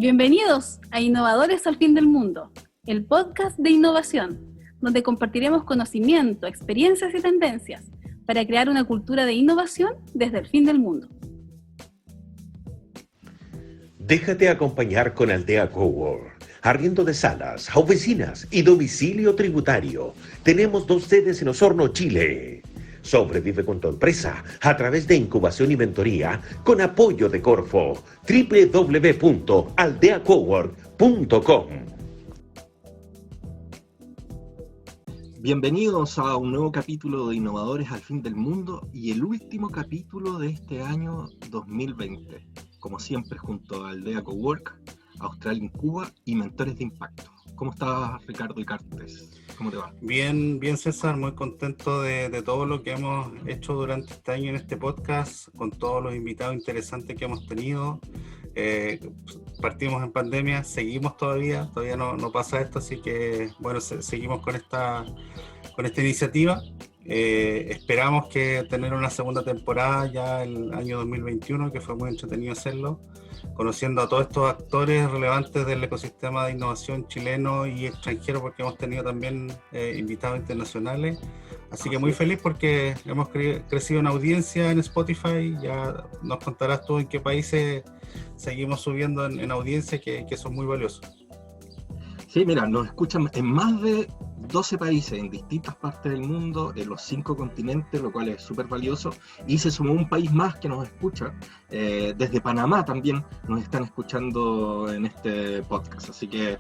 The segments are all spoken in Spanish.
Bienvenidos a Innovadores al Fin del Mundo, el podcast de innovación, donde compartiremos conocimiento, experiencias y tendencias para crear una cultura de innovación desde el fin del mundo. Déjate acompañar con Aldea Cowork. Arriendo de salas, oficinas y domicilio tributario. Tenemos 2 sedes en Osorno, Chile. Sobrevive con tu empresa a través de incubación y mentoría con apoyo de Corfo. www.aldeacowork.com. Bienvenidos a un nuevo capítulo de Innovadores al Fin del Mundo y el último capítulo de este año 2020. Como siempre, junto a Aldea Cowork, Austral Incuba y Mentores de Impacto. ¿Cómo estás, Ricardo Icartes? ¿Cómo te va? Bien, César, muy contento de todo lo que hemos hecho durante este año en este podcast, con todos los invitados interesantes que hemos tenido. Partimos en pandemia, seguimos todavía no pasa esto, así que bueno, seguimos con esta iniciativa. Esperamos que tener una segunda temporada ya el año 2021, que fue muy entretenido hacerlo, conociendo a todos estos actores relevantes del ecosistema de innovación chileno y extranjero, porque hemos tenido también invitados internacionales. Así que muy feliz porque hemos crecido en audiencia en Spotify. Ya nos contarás tú en qué países seguimos subiendo en audiencia, que son muy valiosos. Sí, mira, nos escuchan en más de 12 países, en distintas partes del mundo, en los 5 continentes, lo cual es súper valioso. Y se sumó un país más que nos escucha. Desde Panamá también nos están escuchando en este podcast. Así que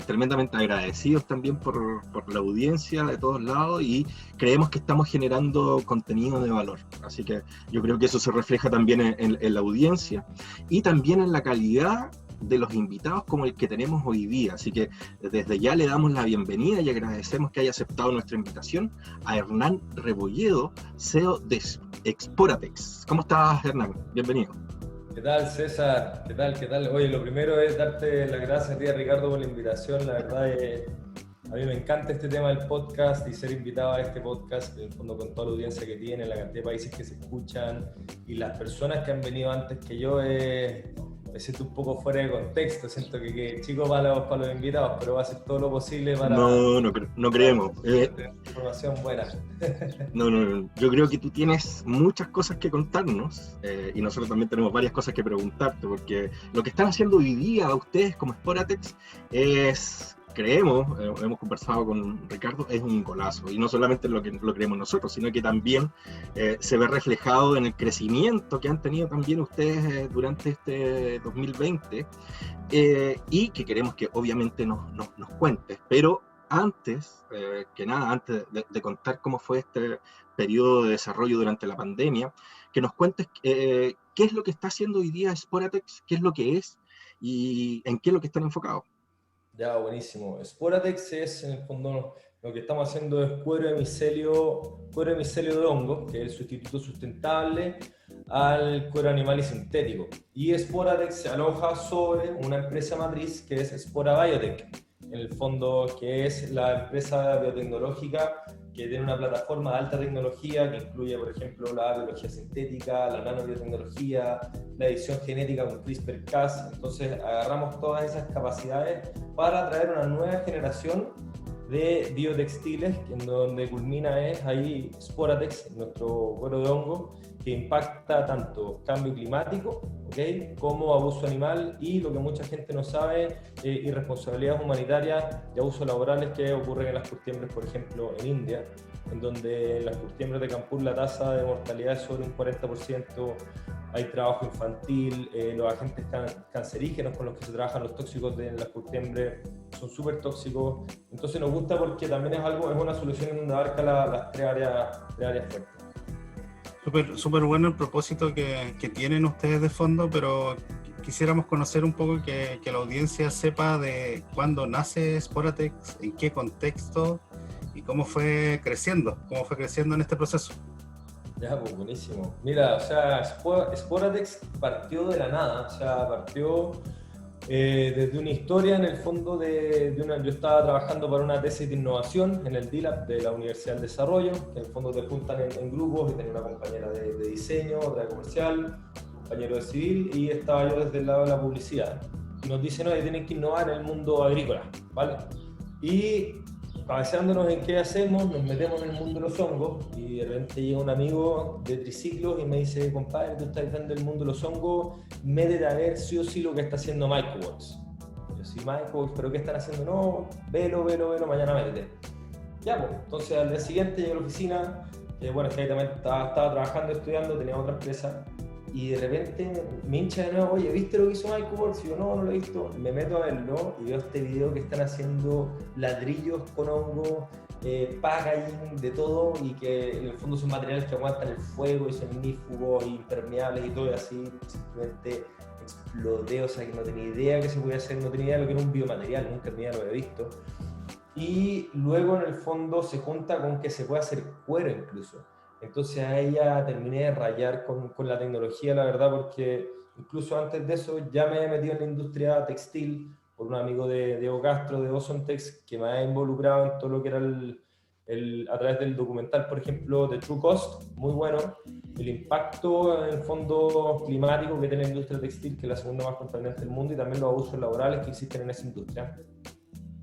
tremendamente agradecidos también por la audiencia de todos lados, y creemos que estamos generando contenido de valor. Así que yo creo que eso se refleja también en la audiencia y también en la calidad de los invitados como el que tenemos hoy día. Así que desde ya le damos la bienvenida y agradecemos que haya aceptado nuestra invitación a Hernán Rebolledo, CEO de Exporatex. ¿Cómo estás, Hernán? Bienvenido. ¿Qué tal, César? ¿Qué tal? Oye, lo primero es darte las gracias a ti, Ricardo, por la invitación. La verdad es, a mí me encanta este tema del podcast y ser invitado a este podcast, en el fondo con toda la audiencia que tiene, la cantidad de países que se escuchan y las personas que han venido antes que yo. Me siento un poco fuera de contexto, siento que chico para los invitados, pero va a hacer todo lo posible para... No creemos. Información buena. No, yo creo que tú tienes muchas cosas que contarnos, y nosotros también tenemos varias cosas que preguntarte, porque lo que están haciendo hoy día ustedes como Exporatex es... Creemos, hemos conversado con Ricardo, es un golazo, y no solamente lo creemos nosotros, sino que también se ve reflejado en el crecimiento que han tenido también ustedes durante este 2020, y que queremos que obviamente nos cuentes. Pero antes que nada, antes de contar cómo fue este periodo de desarrollo durante la pandemia, que nos cuentes qué es lo que está haciendo hoy día Exporatex, qué es lo que es y en qué es lo que están enfocados. Ya, buenísimo. Exporatex es, en el fondo, lo que estamos haciendo es cuero de micelio de hongo, que es el sustituto sustentable al cuero animal y sintético. Y Exporatex se aloja sobre una empresa matriz que es Spora Biotech, en el fondo, que es la empresa biotecnológica que tiene una plataforma de alta tecnología que incluye, por ejemplo, la biología sintética, la nanobiotecnología, la edición genética con CRISPR-Cas. Entonces agarramos todas esas capacidades para traer una nueva generación de biotextiles, en donde culmina es ahí Exporatex, nuestro cuero de hongo, que impacta tanto cambio climático, ¿okay?, como abuso animal y, lo que mucha gente no sabe, irresponsabilidades humanitarias y abusos laborales que ocurren en las curtiembres, por ejemplo, en India, en donde en las curtiembres de Kanpur la tasa de mortalidad es sobre un 40%, hay trabajo infantil, los agentes cancerígenos con los que se trabajan, los tóxicos de las curtiembres, son súper tóxicos. Entonces nos gusta porque también es una solución en donde abarca las tres áreas fuertes. Súper bueno el propósito que tienen ustedes de fondo, pero quisiéramos conocer un poco, que la audiencia sepa de cuándo nace Exporatex, en qué contexto y cómo fue creciendo en este proceso. Ya, pues buenísimo. Mira, o sea, Exporatex partió de la nada, o sea, partió desde una historia, en el fondo, yo estaba trabajando para una tesis de innovación en el DILAB de la Universidad del Desarrollo, que en el fondo te juntan en grupos, y tenía una compañera de diseño, otra de comercial, un compañero de civil, y estaba yo desde el lado de la publicidad. nos dicen, oye, tienen que innovar en el mundo agrícola, ¿vale? Y cabeceándonos en qué hacemos, nos metemos en el mundo de los hongos y de repente llega un amigo de triciclos y me dice, compadre, tú estás viendo el mundo de los hongos, métete a ver sí o sí lo que está haciendo Microworks. Yo sí, Microworks, ¿pero qué están haciendo? No, velo, mañana métete. Ya, pues, entonces al día siguiente llegué a la oficina, bueno, es que ahí también estaba trabajando, estudiando, tenía otra empresa, y de repente me hincha de nuevo, oye, ¿viste lo que hizo Microworks? Y yo, no lo he visto. Me meto a verlo y veo este video que están haciendo ladrillos con hongo, packaging, de todo, y que en el fondo son materiales que aguantan el fuego y son ignífugos, impermeables y todo, y así simplemente explodé, o sea que no tenía idea que se podía hacer, no tenía idea de lo que era un biomaterial, nunca en mi vida lo había visto. Y luego en el fondo se junta con que se puede hacer cuero incluso. Entonces a ella terminé de rayar con la tecnología, la verdad, porque incluso antes de eso ya me he metido en la industria textil por un amigo de Diego Castro de Ozontex que me ha involucrado en todo lo que era a través del documental, por ejemplo, de True Cost, muy bueno, el impacto en el fondo climático que tiene la industria textil, que es la segunda más contaminante del mundo, y también los abusos laborales que existen en esa industria.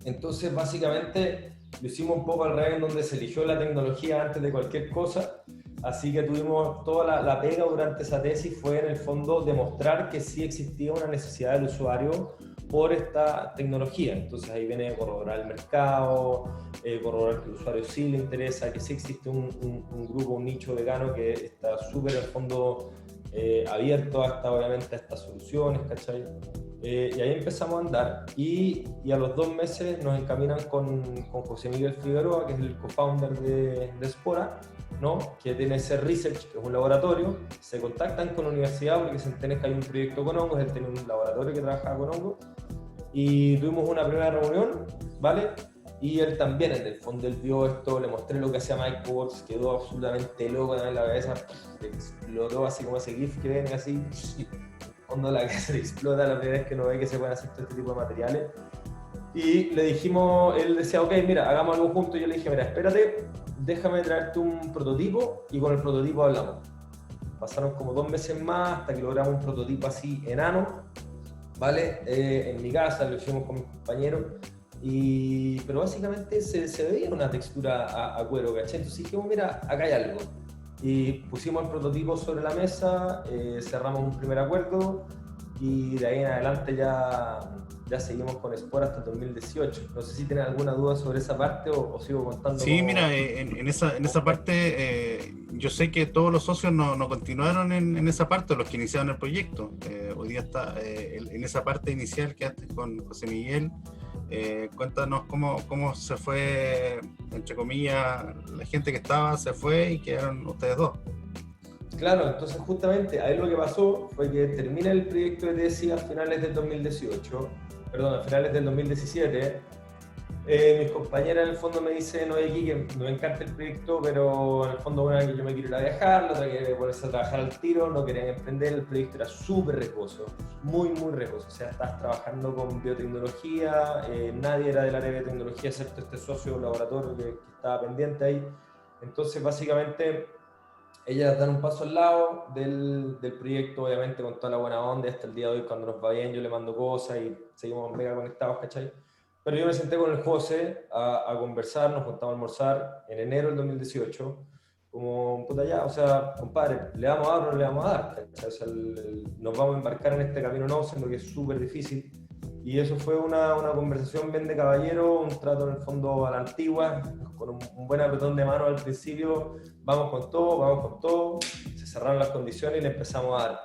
Entonces, básicamente, lo hicimos un poco al revés, en donde se eligió la tecnología antes de cualquier cosa, así que tuvimos toda la pega durante esa tesis, fue en el fondo demostrar que sí existía una necesidad del usuario por esta tecnología. Entonces ahí viene corroborar el mercado, corroborar que el usuario sí le interesa, que sí existe un grupo, un nicho vegano que está súper en el fondo abierto obviamente a estas soluciones, ¿cachai? Y ahí empezamos a andar y a los 2 meses nos encaminan con José Miguel Figueroa, que es el co-founder de Spora, ¿no? Que tiene ese research, que es un laboratorio. Se contactan con la universidad porque se entiende que hay un proyecto con hongos, él tiene un laboratorio que trabajaba con hongos, y tuvimos una primera reunión, ¿vale? Y él también, en el fondo, él vio esto, le mostré lo que hacía Microworks, quedó absolutamente loco en la cabeza, explotó así como ese GIF que ven así, cuando la cabeza le explota la primera vez que no ve que se pueden hacer todo este tipo de materiales. Y le dijimos, él decía, ok, mira, hagamos algo juntos, y yo le dije, mira, espérate, déjame traerte un prototipo y con el prototipo hablamos. Pasaron como 2 meses más hasta que logramos un prototipo así enano, ¿vale? En mi casa, lo hicimos con mis compañeros, pero básicamente se veía una textura a cuero, ¿cachai? Entonces dijimos, mira, acá hay algo. Y pusimos el prototipo sobre la mesa, cerramos un primer acuerdo y de ahí en adelante ya seguimos con Spora hasta el 2018. No sé si tienen alguna duda sobre esa parte o sigo contando. Sí, mira, en esa parte yo sé que todos los socios no continuaron en esa parte, los que iniciaron el proyecto. Hoy día está en esa parte inicial que haces con José Miguel. Cuéntanos cómo se fue, entre comillas, la gente que estaba se fue y quedaron ustedes dos. Claro, entonces justamente ahí lo que pasó fue que termina el proyecto de tesis a finales del 2017. Mis compañeras en el fondo me dicen, oye, aquí que me encanta el proyecto, pero en el fondo una que yo me quiero ir a viajar, la otra que ponerse a trabajar al tiro, no querían emprender, el proyecto era súper riesgoso, muy riesgoso, o sea, estabas trabajando con biotecnología, nadie era del área de biotecnología excepto este socio laboratorio que estaba pendiente ahí, entonces básicamente ellas dan un paso al lado del proyecto, obviamente con toda la buena onda, hasta el día de hoy cuando nos va bien yo le mando cosas y seguimos mega conectados, ¿cachai? Pero yo me senté con el José a conversar, nos juntamos a almorzar en enero del 2018, como, puta ya, o sea, compadre, ¿le vamos a dar o no le vamos a dar? O sea, nos vamos a embarcar en este camino nuevo, siendo que es súper difícil. Y eso fue una conversación bien de caballero, un trato en el fondo a la antigua, con un buen apretón de mano al principio, vamos con todo, se cerraron las condiciones y le empezamos a dar.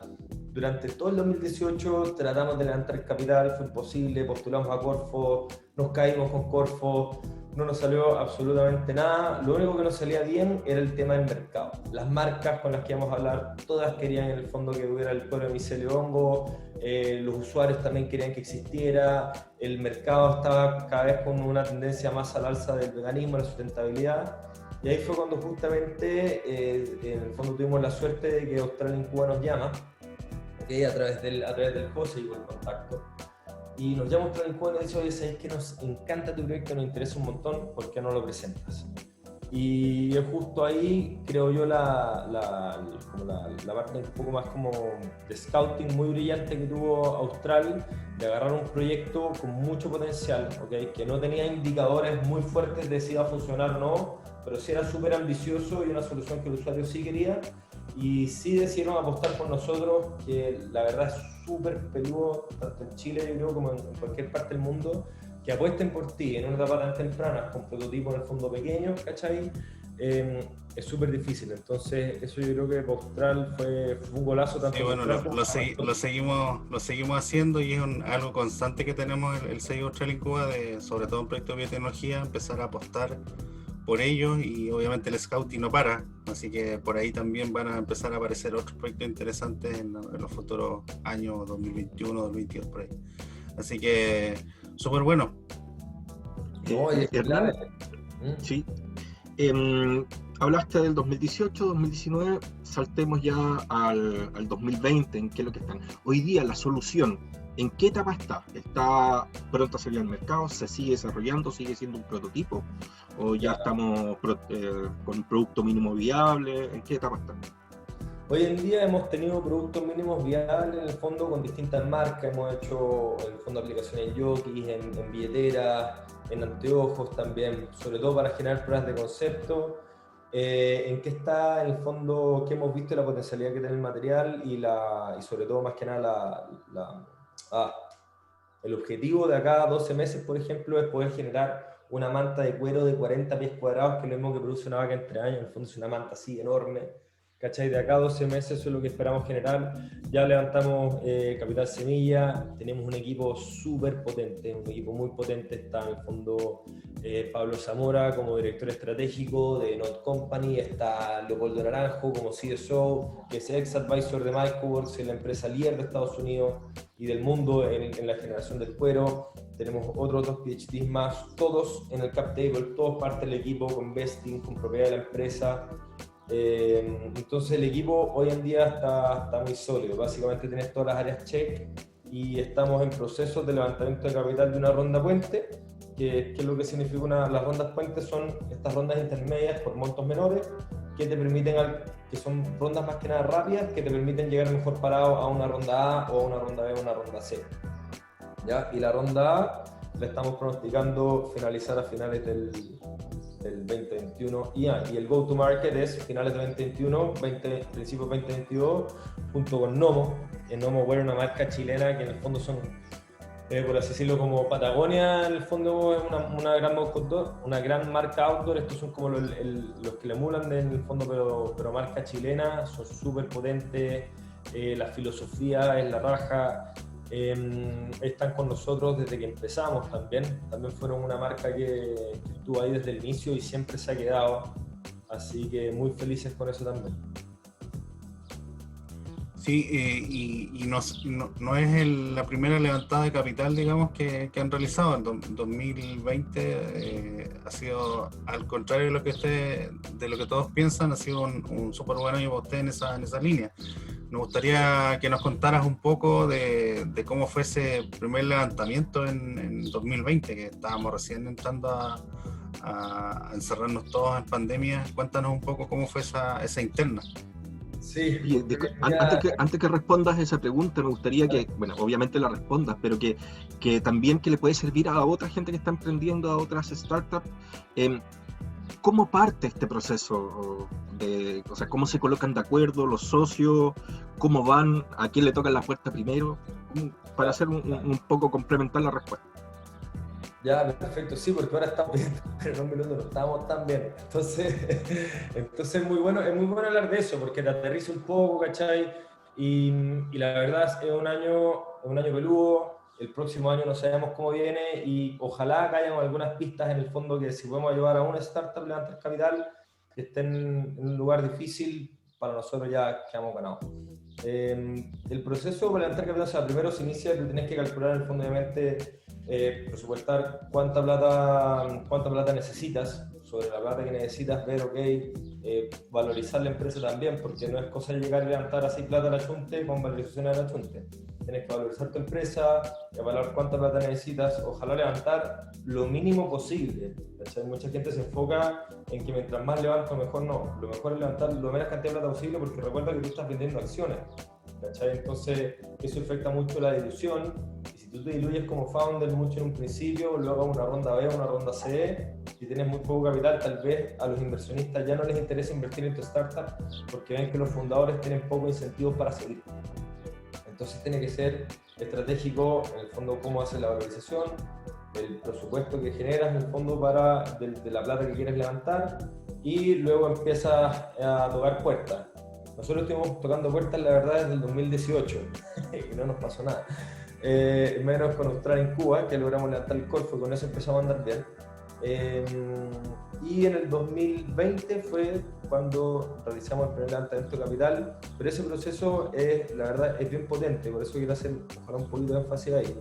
Durante todo el 2018 tratamos de levantar el capital, fue imposible, postulamos a Corfo, nos caímos con Corfo, no nos salió absolutamente nada. Lo único que nos salía bien era el tema del mercado. Las marcas con las que íbamos a hablar, todas querían en el fondo que hubiera el cuero de micelio de hongo, los usuarios también querían que existiera, el mercado estaba cada vez con una tendencia más al alza del veganismo, la sustentabilidad. Y ahí fue cuando justamente, en el fondo tuvimos la suerte de que Australia en Cuba nos llama, ¿okay? a través del José y por el contacto. Y nos llama Australia en Cuba y nos dice, oye, ¿sabes que nos encanta tu proyecto, nos interesa un montón, ¿por qué no lo presentas? Y es justo ahí, creo yo, la parte un poco más como de scouting muy brillante que tuvo Austral, de agarrar un proyecto con mucho potencial, ¿okay? Que no tenía indicadores muy fuertes de si iba a funcionar o no, pero sí era súper ambicioso y una solución que el usuario sí quería. Y sí decidieron apostar por nosotros, que la verdad es súper peludo, tanto en Chile, yo creo, como en cualquier parte del mundo, que apuesten por ti en una etapa tan temprana, con prototipos en el fondo pequeños, ¿cachai? Es súper difícil. Entonces, eso yo creo que Austral fue un golazo tanto. Sí, bueno, lo seguimos haciendo y es algo constante que tenemos el sello Austral en Cuba, sobre todo en proyectos de biotecnología, empezar a apostar por ellos, y obviamente el scouting no para, así que por ahí también van a empezar a aparecer otros proyectos interesantes en los futuros años 2021, 2022 por ahí. Así que súper bueno. Hernán, sí. Hablaste del 2018, 2019, saltemos ya al 2020, ¿en qué es lo que están? Hoy día la solución, ¿en qué etapa está? ¿Está pronto a salir al mercado? ¿Se sigue desarrollando? ¿Sigue siendo un prototipo? ¿O ya estamos con un producto mínimo viable? ¿En qué etapa está? Hoy en día hemos tenido productos mínimos viables en el fondo con distintas marcas. Hemos hecho en el fondo aplicaciones en jockeys, en billeteras, en anteojos también, sobre todo para generar pruebas de concepto. En qué está en el fondo, qué hemos visto la potencialidad que tiene el material y sobre todo más que nada el objetivo de acá a 12 meses, por ejemplo, es poder generar una manta de cuero de 40 pies cuadrados, que es lo mismo que produce una vaca en 3 años. En el fondo es una manta así enorme, ¿cachai? De acá a 12 meses eso es lo que esperamos generar. Ya levantamos capital semilla, tenemos un equipo súper potente, un equipo muy potente. Está en el fondo Pablo Zamora como director estratégico de Not Company, está Leopoldo Naranjo como CSO, que es ex advisor de Microworks, es la empresa líder de Estados Unidos y del mundo en la generación del cuero. Tenemos otros 2 PhDs más, todos en el cap table, todos parte del equipo con vesting, con propiedad de la empresa. Entonces el equipo hoy en día está muy sólido. Básicamente tienes todas las áreas check y estamos en proceso de levantamiento de capital de una ronda puente, que es lo que significa las rondas puentes. Son estas rondas intermedias por montos menores que te permiten, que son rondas más que nada rápidas, que te permiten llegar mejor parado a una ronda A o a una ronda B o una ronda C. ¿Ya? Y la ronda A la estamos pronosticando finalizar a finales del 2021 y el go-to-market es finales del 2021, principios 2022, junto con Nomo. Nomo es una marca chilena que en el fondo son, por así decirlo, como Patagonia. En el fondo es una gran marca outdoor. Estos son como los que le emulan en el fondo, pero marca chilena. Son súper potentes, la filosofía es la raja. Están con nosotros desde que empezamos también fueron una marca que estuvo ahí desde el inicio y siempre se ha quedado, así que muy felices con eso también. Sí, y no es la primera levantada de capital, digamos, que han realizado. En 2020 ha sido, al contrario de lo que todos piensan, ha sido un súper buen año para usted en esa línea. Nos gustaría que nos contaras un poco de cómo fue ese primer levantamiento en 2020, que estábamos recién entrando a encerrarnos todos en pandemia. Cuéntanos un poco cómo fue esa interna. Sí. Antes que respondas esa pregunta, me gustaría que, bueno, obviamente la respondas, pero que también que le puede servir a otra gente que está emprendiendo, a otras startups. ¿Cómo parte este proceso? O sea, ¿cómo se colocan de acuerdo los socios? ¿Cómo van? ¿A quién le tocan la puerta primero? Para hacer un poco complementar la respuesta. Ya, perfecto, sí, porque ahora estamos bien, pero en un minuto no estábamos tan bien. Entonces es muy bueno hablar de eso, porque te aterriza un poco, ¿cachai? Y la verdad es un año peludo. El próximo año no sabemos cómo viene y ojalá que hayan algunas pistas en el fondo que si podemos ayudar a una startup a levantar capital que esté en un lugar difícil, para nosotros ya quedamos ganados. El proceso para levantar capital, o sea, primero se inicia que tienes que calcular en el fondo, obviamente, presupuestar cuánta plata necesitas, sobre la plata que necesitas, ver, valorizar la empresa también, porque no es cosa de llegar a levantar así plata a la chunte con valorización a la chunte. tienes que valorizar tu empresa, evaluar cuánta plata necesitas, ojalá levantar lo mínimo posible. ¿Cachai? Mucha gente se enfoca en que mientras más levanto mejor no, lo mejor es levantar lo menos cantidad de plata posible porque recuerda que tú estás vendiendo acciones. ¿Cachai? Entonces eso afecta mucho la dilución y si tú te diluyes como founder mucho en un principio, luego una ronda B o una ronda C, si tienes muy poco capital, tal vez a los inversionistas ya no les interesa invertir en tu startup porque ven que los fundadores tienen pocos incentivos para seguir. Entonces tiene que ser estratégico en el fondo cómo haces la valorización, el presupuesto que generas en el fondo de la plata que quieres levantar y luego empiezas a tocar puertas. Nosotros estuvimos tocando puertas, la verdad, desde el 2018 y no nos pasó nada. Menos con Australia en Cuba, que logramos levantar el Corfo y con eso empezamos a andar bien. Y en el 2020 fue cuando realizamos el primer levantamiento de capital, pero ese proceso, la verdad, es bien potente, por eso quiero hacer ojalá un poquito de énfasis ahí.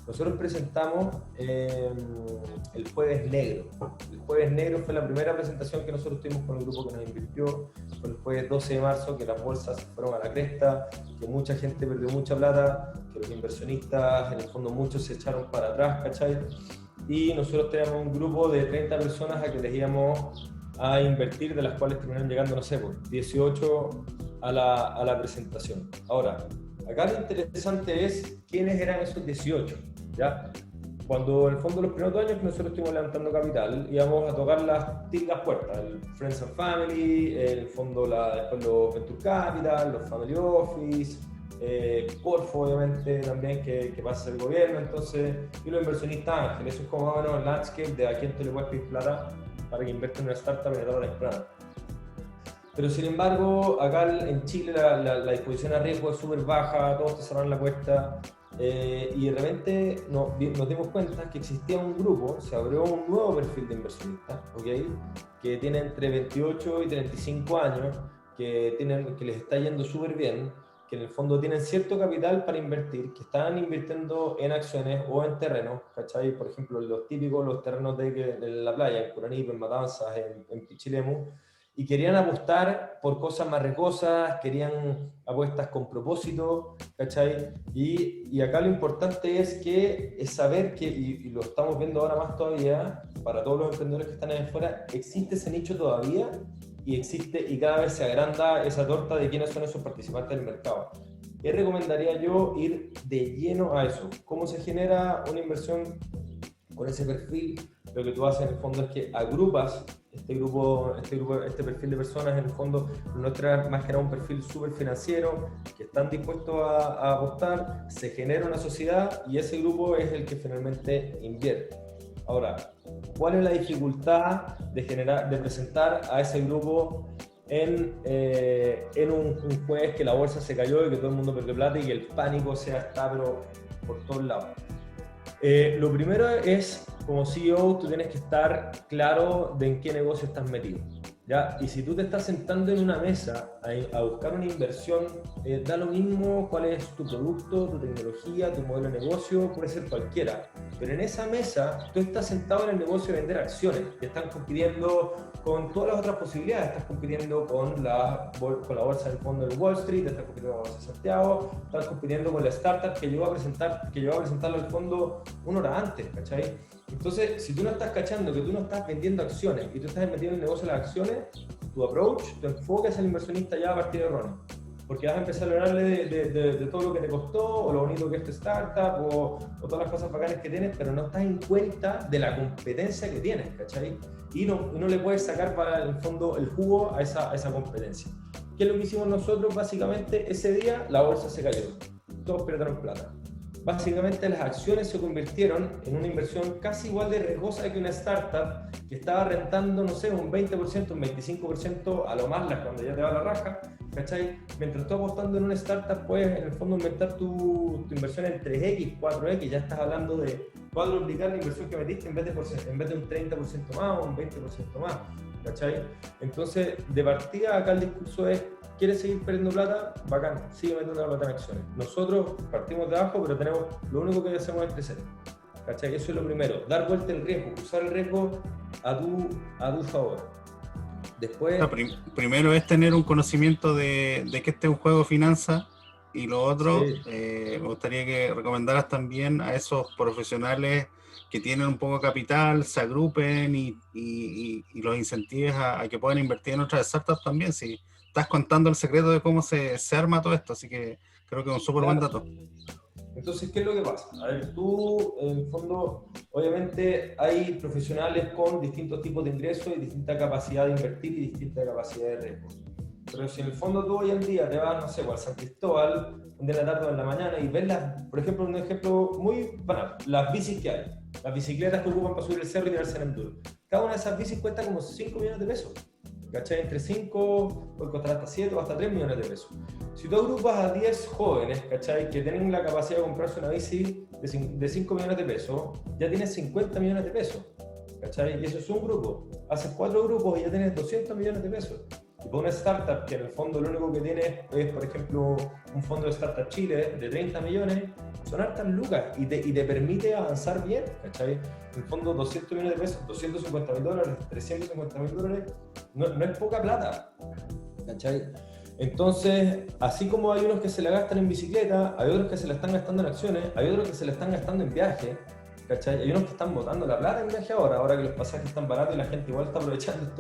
Nosotros presentamos el Jueves Negro. El Jueves Negro fue la primera presentación que nosotros tuvimos con el grupo que nos invirtió. Fue el jueves 12 de marzo, que las bolsas fueron a la cresta, que mucha gente perdió mucha plata, que los inversionistas, en el fondo muchos se echaron para atrás, ¿cachai? Y nosotros teníamos un grupo de 30 personas a que les íbamos a invertir, de las cuales terminaron llegando, no sé, 18 a la presentación. Ahora, acá lo interesante es quiénes eran esos 18, ¿ya? Cuando en el fondo los primeros 2 años que nosotros estuvimos levantando capital, íbamos a tocar las típicas puertas, el Friends and Family, el fondo después los Venture Capital, los Family Office, Corfo obviamente también que pasa el gobierno, entonces, y los inversionistas ángeles. Eso es como más o menos el landscape de a quién tú le puedes pedir plata para que invierta en una startup en etapa temprana. Pero sin embargo, acá en Chile la disposición a riesgo es súper baja, todos te cerraron la puerta y de repente nos dimos cuenta que existía un grupo, se abrió un nuevo perfil de inversionistas, ¿okay? Que tiene entre 28 y 35 años, que les está yendo súper bien, que en el fondo tienen cierto capital para invertir, que están invirtiendo en acciones o en terrenos, ¿cachai? Por ejemplo, los terrenos de la playa, en Curanipe, en Matanzas, en Pichilemu, y querían apostar por cosas más riesgosas, querían apuestas con propósito, ¿cachai? Y acá lo importante es saber que, y lo estamos viendo ahora más todavía, para todos los emprendedores que están ahí afuera, existe ese nicho todavía y cada vez se agranda esa torta de quiénes son esos participantes del mercado. ¿Qué recomendaría yo? Ir de lleno a eso. ¿Cómo se genera una inversión con ese perfil? Lo que tú haces en el fondo es que agrupas este perfil de personas. En el fondo nuestra más que nada un perfil súper financiero, que están dispuestos a apostar, se genera una sociedad y ese grupo es el que finalmente invierte. Ahora, ¿cuál es la dificultad de presentar a ese grupo en un jueves que la bolsa se cayó y que todo el mundo perdió plata y que el pánico está pero por todos lados? Lo primero es, como CEO, tú tienes que estar claro de en qué negocio estás metido, ¿ya? Y si tú te estás sentando en una mesa a buscar una inversión, da lo mismo cuál es tu producto, tu tecnología, tu modelo de negocio, puede ser cualquiera. Pero en esa mesa, tú estás sentado en el negocio de vender acciones, que están compitiendo con todas las otras posibilidades. Estás compitiendo con la bolsa del fondo de Wall Street, estás compitiendo con la bolsa de Santiago, estás compitiendo con la startup que llevó a presentarlo al fondo una hora antes, ¿cachai? Entonces, si tú no estás cachando que tú no estás vendiendo acciones y tú estás metido en el negocio de las acciones, tu approach, tu enfoque es al inversionista ya a partir de erróneo. Porque vas a empezar a hablarle de todo lo que te costó, o lo bonito que es tu startup, o todas las cosas bacanas que tienes, pero no estás en cuenta de la competencia que tienes, ¿cachai? Y no le puedes sacar para el fondo el jugo a esa competencia. ¿Qué es lo que hicimos nosotros? Básicamente, ese día la bolsa se cayó. Todos perdieron plata. Básicamente las acciones se convirtieron en una inversión casi igual de riesgosa que una startup que estaba rentando, no sé, un 20%, un 25% a lo más cuando ya te va la raja, ¿cachai? Mientras tú apostando en una startup puedes en el fondo aumentar tu inversión en 3X, 4X, ya estás hablando de cuadruplicar la inversión que metiste en vez de un 30% más o un 20% más, ¿cachai? Entonces, de partida acá el discurso es: ¿quieres seguir perdiendo plata? Bacán, sigue metiendo la plata en acciones. Nosotros partimos de abajo, pero lo único que hacemos es crecer. ¿Cachai? Eso es lo primero, dar vuelta el riesgo, usar el riesgo a tu favor. Después... Primero es tener un conocimiento de que este es un juego de finanzas Y lo otro, Sí. me gustaría que recomendaras también a esos profesionales que tienen un poco de capital, se agrupen y los incentives a que puedan invertir en otras startups también. Si estás contando el secreto de cómo se arma todo esto, así que creo que es un súper buen Claro. dato. Entonces, ¿qué es lo que pasa? A ver, tú, en el fondo, obviamente hay profesionales con distintos tipos de ingresos y distinta capacidad de invertir y distinta capacidad de riesgo. Pero si en el fondo tú hoy en día te vas, no sé, al San Cristóbal, un día en la tarde o en la mañana y ves, por ejemplo, un ejemplo muy banal, las bicis que hay, las bicicletas que ocupan para subir el cerro y tirarse en enduro. Cada una de esas bicis cuesta como 5 millones de pesos. ¿Cachai? Entre 5, puede costar hasta 7 o hasta 3 millones de pesos. Si tú agrupas a 10 jóvenes, ¿cachai? Que tienen la capacidad de comprarse una bici de 5 millones de pesos, ya tienes 50 millones de pesos, ¿cachai? Y eso es un grupo. Haces 4 grupos y ya tienes 200 millones de pesos. Y para una startup que en el fondo lo único que tiene es, por ejemplo, un fondo de Startup Chile de 30 millones, son hartas lucas y te permite avanzar bien, ¿cachai? En el fondo 200 millones de pesos, 250 mil dólares, 350 mil dólares, no es poca plata, ¿cachai? Entonces, así como hay unos que se la gastan en bicicleta, hay otros que se la están gastando en acciones, hay otros que se la están gastando en viaje, ¿cachai? Hay unos que están botando la plata en viaje ahora que los pasajes están baratos y la gente igual está aprovechando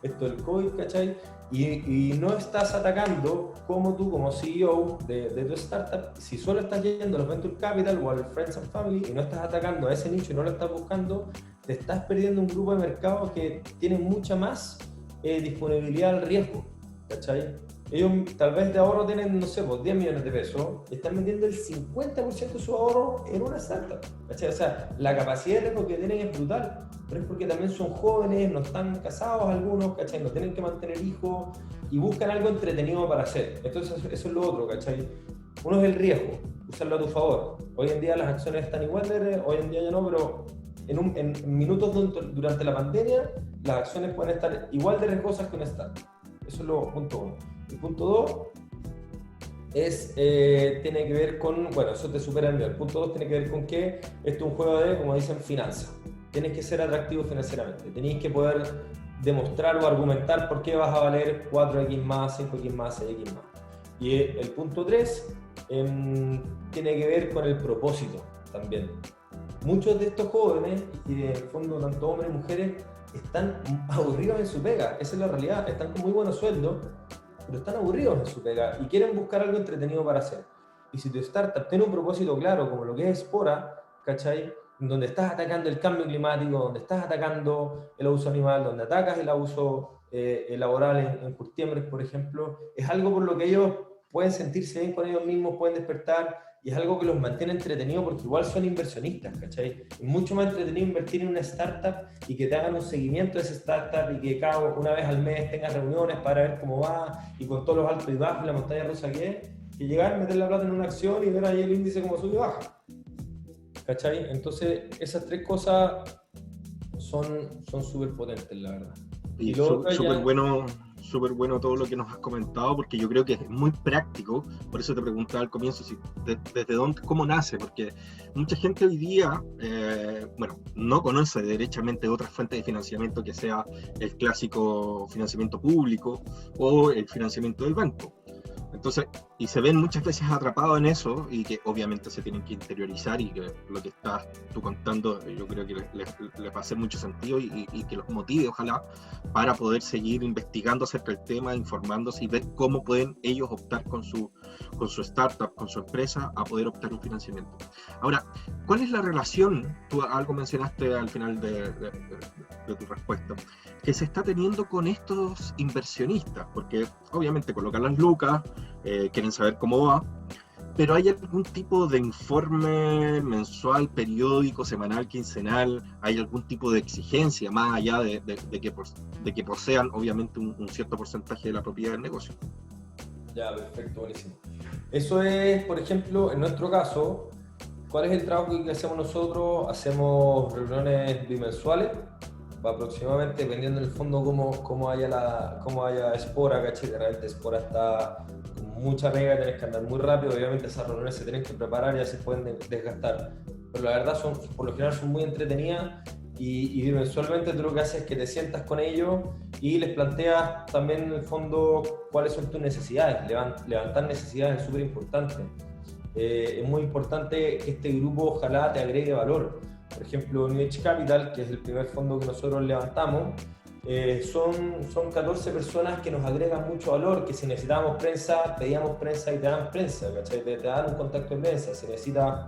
esto del COVID, ¿cachai? Y no estás atacando como tú, como CEO de tu startup, si solo estás yendo a los Venture Capital o al Friends and Family y no estás atacando a ese nicho y no lo estás buscando, te estás perdiendo un grupo de mercado que tiene mucha más disponibilidad al riesgo, ¿cachai? Ellos tal vez de ahorro tienen, no sé, pues 10 millones de pesos, y están metiendo el 50% de su ahorro en una startup, ¿cachai? O sea, la capacidad de riesgo que tienen es brutal, pero es porque también son jóvenes, no están casados algunos, ¿cachai? No tienen que mantener hijos y buscan algo entretenido para hacer. Entonces eso es lo otro, ¿cachai? Uno es el riesgo, usarlo a tu favor. Hoy en día las acciones están igual hoy en día ya no, pero en minutos durante la pandemia las acciones pueden estar igual de riesgosas que una startup. Eso es lo punto 1. El punto 2 tiene que ver con, bueno, eso te supera el mío. El punto 2 tiene que ver con que esto es un juego de, como dicen, finanzas. Tienes que ser atractivo financieramente. Tenéis que poder demostrar o argumentar por qué vas a valer 4x más, 5x más, 6x más. Y el punto 3 tiene que ver con el propósito también. Muchos de estos jóvenes, y en el fondo tanto hombres y mujeres, están aburridos en su pega. Esa es la realidad. Están con muy buenos sueldos, pero están aburridos en su pega y quieren buscar algo entretenido para hacer. Y si tu startup tiene un propósito claro, como lo que es Spora, ¿cachai? Donde estás atacando el cambio climático, donde estás atacando el abuso animal, donde atacas el abuso laboral en curtiembres, por ejemplo, es algo por lo que ellos pueden sentirse bien con ellos mismos, pueden despertar, y es algo que los mantiene entretenidos porque igual son inversionistas, ¿cachai? Es mucho más entretenido invertir en una startup y que te hagan un seguimiento de esa startup y que cada una vez al mes tengas reuniones para ver cómo va y con todos los altos y bajos y la montaña rusa que llegar, meter la plata en una acción y ver ahí el índice como sube y baja, ¿cachai? Entonces esas tres cosas son súper potentes, la verdad. Y súper bueno todo lo que nos has comentado, porque yo creo que es muy práctico. Por eso te preguntaba al comienzo desde dónde, cómo nace, porque mucha gente hoy día no conoce derechamente otras fuentes de financiamiento que sea el clásico financiamiento público o el financiamiento del banco. Entonces, y se ven muchas veces atrapados en eso y que obviamente se tienen que interiorizar, y que lo que estás tú contando yo creo que les va a hacer mucho sentido y que los motive ojalá para poder seguir investigando acerca del tema, informándose y ver cómo pueden ellos optar con su startup, con su empresa, a poder optar un financiamiento. Ahora, ¿cuál es la relación? Tú algo mencionaste al final de tu respuesta, que se está teniendo con estos inversionistas, porque obviamente colocan las lucas, quieren saber cómo va, pero ¿hay algún tipo de informe mensual, periódico, semanal, quincenal? ¿Hay algún tipo de exigencia más allá de que posean obviamente un cierto porcentaje de la propiedad del negocio? Ya, perfecto, buenísimo. Eso es, por ejemplo, en nuestro caso, ¿cuál es el trabajo que hacemos nosotros? Hacemos reuniones bimensuales, aproximadamente, dependiendo en el fondo cómo haya Spora, ¿cachai? Realmente Spora está con mucha pega, tenés que andar muy rápido, obviamente esas reuniones se tienen que preparar y ya se pueden desgastar, pero la verdad por lo general son muy entretenidas y bimensualmente tú lo que haces es que te sientas con ellos y les planteas también en el fondo cuáles son tus necesidades. Levantar necesidades es súper importante. Es muy importante que este grupo ojalá te agregue valor. Por ejemplo, New Age Capital, que es el primer fondo que nosotros levantamos, son 14 personas que nos agregan mucho valor, que si necesitábamos prensa, pedíamos prensa y te dan prensa, ¿cachai? Te dan un contacto de prensa. Si necesitas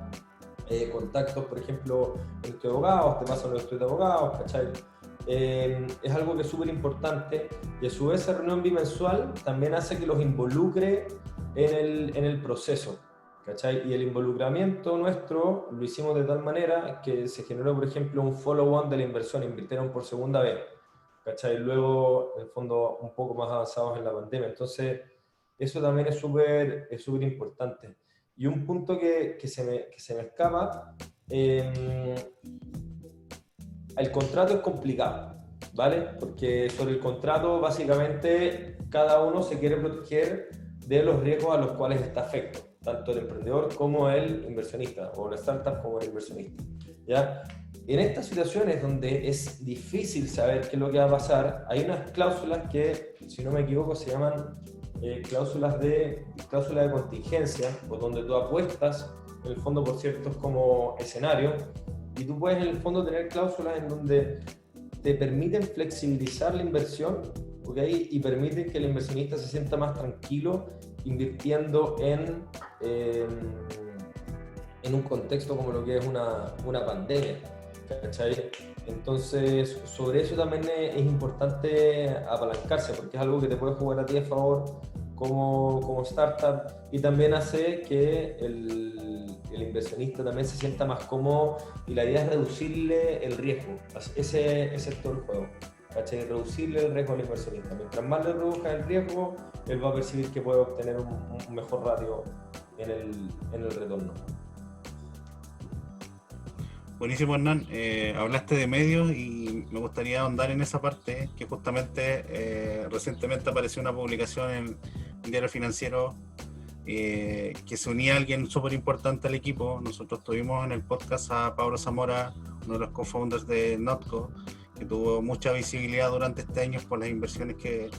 contactos, por ejemplo, entre abogados, te pasan los de abogados, ¿cachai? Es algo que es súper importante, y a su vez esa reunión bimensual también hace que los involucre en el proceso, ¿cachai? Y el involucramiento nuestro lo hicimos de tal manera que se generó, por ejemplo, un follow-on de la inversión, invirtieron por segunda vez, ¿cachai? Luego, en el fondo, un poco más avanzados en la pandemia. Entonces, eso también es súper importante. Y un punto que se me escapa, el contrato es complicado, ¿vale? Porque sobre el contrato, básicamente, cada uno se quiere proteger de los riesgos a los cuales está afecto, tanto el emprendedor como el inversionista, o la startup como el inversionista, ¿ya? En estas situaciones donde es difícil saber qué es lo que va a pasar, hay unas cláusulas que, si no me equivoco, se llaman cláusulas de contingencia, o donde tú apuestas, en el fondo, por ciertos como escenario, y tú puedes en el fondo tener cláusulas en donde te permiten flexibilizar la inversión, ¿okay? Y permiten que el inversionista se sienta más tranquilo invirtiendo en un contexto como lo que es una pandemia, ¿cachai? Entonces, sobre eso también es importante apalancarse, porque es algo que te puede jugar a ti a favor como startup, y también hace que el inversionista también se sienta más cómodo, y la idea es reducirle el riesgo. Ese es todo el juego, ¿cachai? Reducirle el riesgo al inversionista. Mientras más le reduzca el riesgo, él va a percibir que puede obtener un mejor ratio en el retorno. Buenísimo, Hernán. Hablaste de medios y me gustaría ahondar en esa parte, que justamente recientemente apareció una publicación en un diario financiero que se unía a alguien súper importante al equipo. Nosotros tuvimos en el podcast a Pablo Zamora, uno de los co-founders de Notco, que tuvo mucha visibilidad durante este año por las inversiones que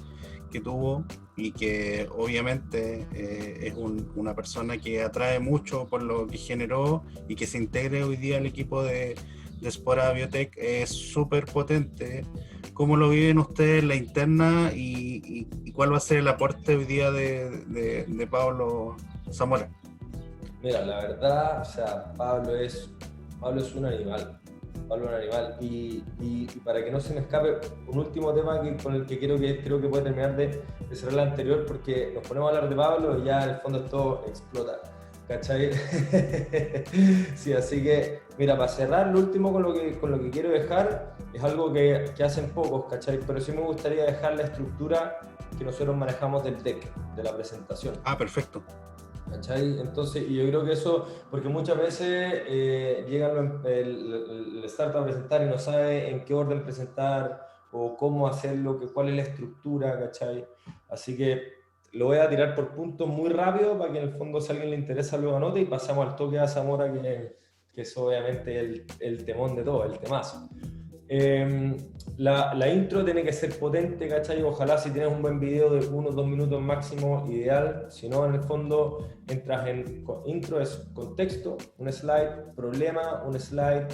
tuvo, y que obviamente es una persona que atrae mucho por lo que generó, y que se integre hoy día al equipo de Spora Biotech es súper potente. ¿Cómo lo viven ustedes en la interna y cuál va a ser el aporte hoy día de Pablo Zamora? Mira, la verdad, o sea, Pablo es un animal. Pablo es un animal, y para que no se me escape, un último tema con el que creo que puede terminar de cerrar la anterior, porque nos ponemos a hablar de Pablo y ya en el fondo esto explota, ¿cachai? Sí, así que, mira, para cerrar, lo último con lo que quiero dejar es algo que hacen pocos, ¿cachai? Pero sí me gustaría dejar la estructura que nosotros manejamos del deck, de la presentación. Ah, perfecto. ¿Cachai? Entonces, y yo creo que eso, porque muchas veces llegan el startup a presentar y no sabe en qué orden presentar o cómo hacerlo, cuál es la estructura, ¿cachai? Así que lo voy a tirar por puntos muy rápido para que en el fondo, si a alguien le interesa, lo anote, y pasamos al toque a Zamora, que es obviamente el temón de todo, el temazo. La intro tiene que ser potente, ¿cachai? Ojalá, si tienes un buen video de 1 o 2 minutos máximo, ideal. Si no, en el fondo entras en intro, es contexto, un slide, problema, un slide,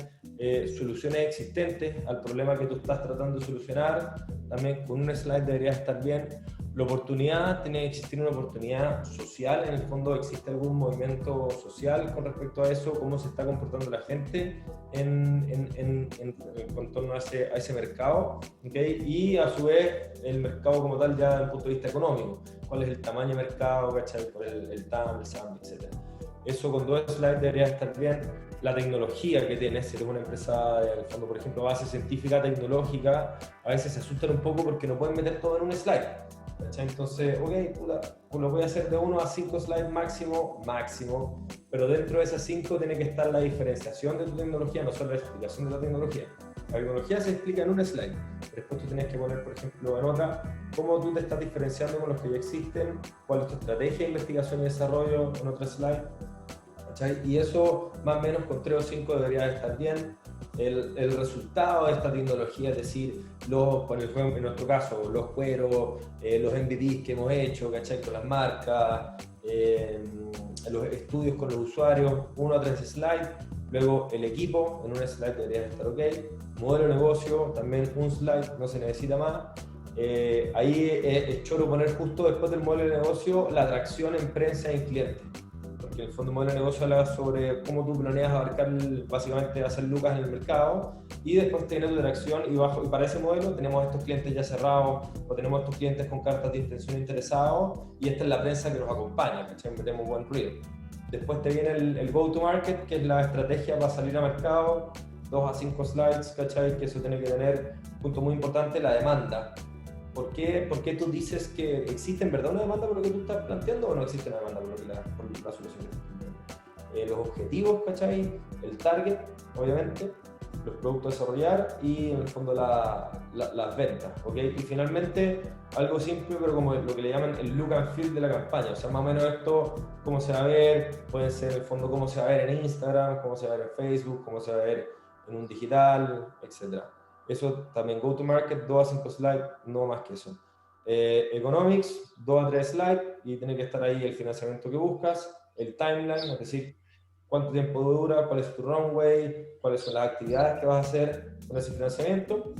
soluciones existentes al problema que tú estás tratando de solucionar. También con un slide debería estar bien. La oportunidad, tiene que existir una oportunidad social. En el fondo, ¿existe algún movimiento social con respecto a eso? ¿Cómo se está comportando la gente en contorno a ese mercado? ¿Okay? Y a su vez, el mercado como tal, ya desde el punto de vista económico. ¿Cuál es el tamaño de mercado? ¿Cachai? Por el TAM, el SAM, etc. Eso con 2 slides debería estar bien. La tecnología que tienes, si eres una empresa, en el fondo, por ejemplo, base científica, tecnológica, a veces se asustan un poco porque no pueden meter todo en un slide. Entonces, ok, lo voy a hacer de 1 a 5 slides máximo, pero dentro de esas 5 tiene que estar la diferenciación de tu tecnología, no solo la explicación de la tecnología. La tecnología se explica en un slide, después tú tienes que poner, por ejemplo, en otra, cómo tú te estás diferenciando con los que ya existen, cuál es tu estrategia de investigación y desarrollo en otro slide, ¿cachai? Y eso más o menos con 3 o 5 debería estar bien. El resultado de esta tecnología, es decir, por ejemplo, en nuestro caso, los cueros, los MVPs que hemos hecho, ¿cachai? Con las marcas, los estudios con los usuarios, 1 a 3 slides, luego el equipo, en un slide debería estar ok, modelo de negocio, también un slide, no se necesita más. Ahí es choro poner justo después del modelo de negocio la atracción en prensa y en cliente. Porque en el fondo el modelo de negocio habla sobre cómo tú planeas abarcar, básicamente hacer lucas en el mercado, y después tener tu atracción y para ese modelo tenemos estos clientes ya cerrados o tenemos estos clientes con cartas de intención interesados, y esta es la prensa que nos acompaña, ¿cachai? Metemos buen ruido. Después te viene el go-to-market, que es la estrategia para salir a mercado, 2 a 5 slides, ¿cachai? Que eso tiene que tener, punto muy importante, la demanda. ¿Por qué tú dices que existe en verdad una demanda por lo que tú estás planteando, o no existe una demanda por la solución que estás planteando? Los objetivos, ¿cachai? El target, obviamente, los productos a desarrollar y en el fondo las ventas, ¿ok? Y finalmente, algo simple, pero como lo que le llaman el look and feel de la campaña, o sea, más o menos esto, cómo se va a ver, puede ser en el fondo cómo se va a ver en Instagram, cómo se va a ver en Facebook, cómo se va a ver en un digital, etc. Eso también, go to market, 2 a 5 slides, no más que eso. Economics, 2 a 3 slides, y tiene que estar ahí el financiamiento que buscas, el timeline, es decir, cuánto tiempo dura, cuál es tu runway, cuáles son las actividades que vas a hacer con ese financiamiento,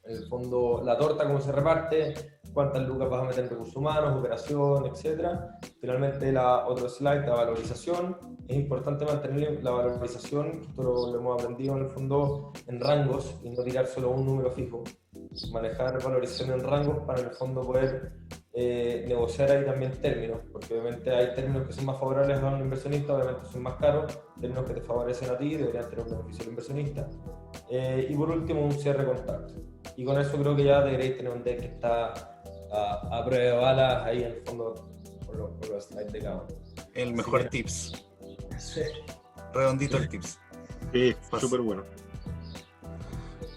en el fondo la torta, cómo se reparte, cuántas lucas vas a meter en recursos humanos, operación, etc. Finalmente, otro slide, la valorización. Es importante mantener la valorización, esto lo hemos aprendido en el fondo en rangos y no tirar solo un número fijo. Manejar valorización en rangos para en el fondo poder negociar ahí también términos, porque obviamente hay términos que son más favorables a un inversionista, obviamente son más caros, términos que te favorecen a ti deberían tener un beneficio al inversionista. Y por último, un cierre de contacto. Y con eso creo que ya deberéis tener un deck que está a prueba de balas ahí en el fondo por los slides de cada uno. El mejor tips. Sí. Redondito el tips. Sí, súper bueno.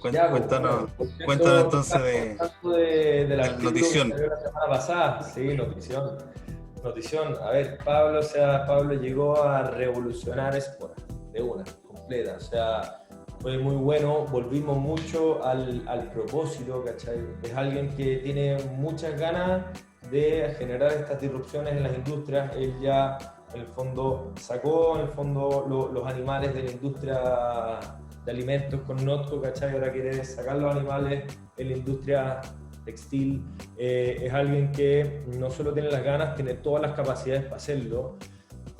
Cuéntanos entonces de la notición. Que salió la semana pasada. Sí, notición. A ver, Pablo llegó a revolucionar Espora de una, completa. O sea, fue muy bueno, volvimos mucho al propósito, ¿cachai? Es alguien que tiene muchas ganas de generar estas disrupciones en las industrias. Él ya, en el fondo, sacó los animales de la industria de alimentos con Notco, ¿cachai? Ahora quiere sacar los animales en la industria textil. Es alguien que no solo tiene las ganas, tiene todas las capacidades para hacerlo.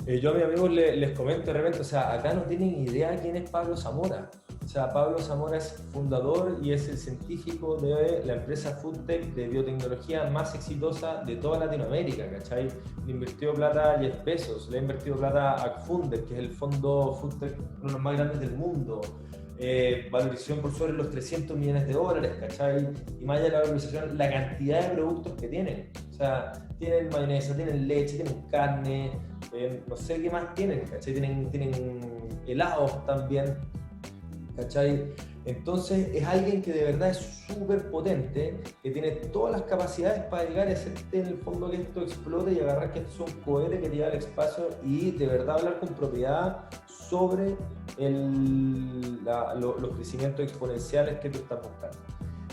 Yo a mis amigos les comento de repente, o sea, acá no tienen idea quién es Pablo Zamora. O sea, Pablo Zamora es fundador y es el científico de la empresa FoodTech de biotecnología más exitosa de toda Latinoamérica, ¿cachai? Le invirtió plata a Jeff Bezos, le ha invertido plata a Acfunder, que es el fondo FoodTech, uno de los más grandes del mundo. Valorización por sobre los $300 millones, ¿cachai? Y más allá de la valorización, la cantidad de productos que tienen. O sea, tienen mayonesa, tienen leche, tienen carne, no sé qué más tienen, ¿cachai? Tienen helados también, ¿cachai? Entonces es alguien que de verdad es súper potente, que tiene todas las capacidades para llegar a hacerte en el fondo que esto explote y agarrar que estos son cohetes que te llevan al espacio y de verdad hablar con propiedad sobre los crecimientos exponenciales que tú estás buscando.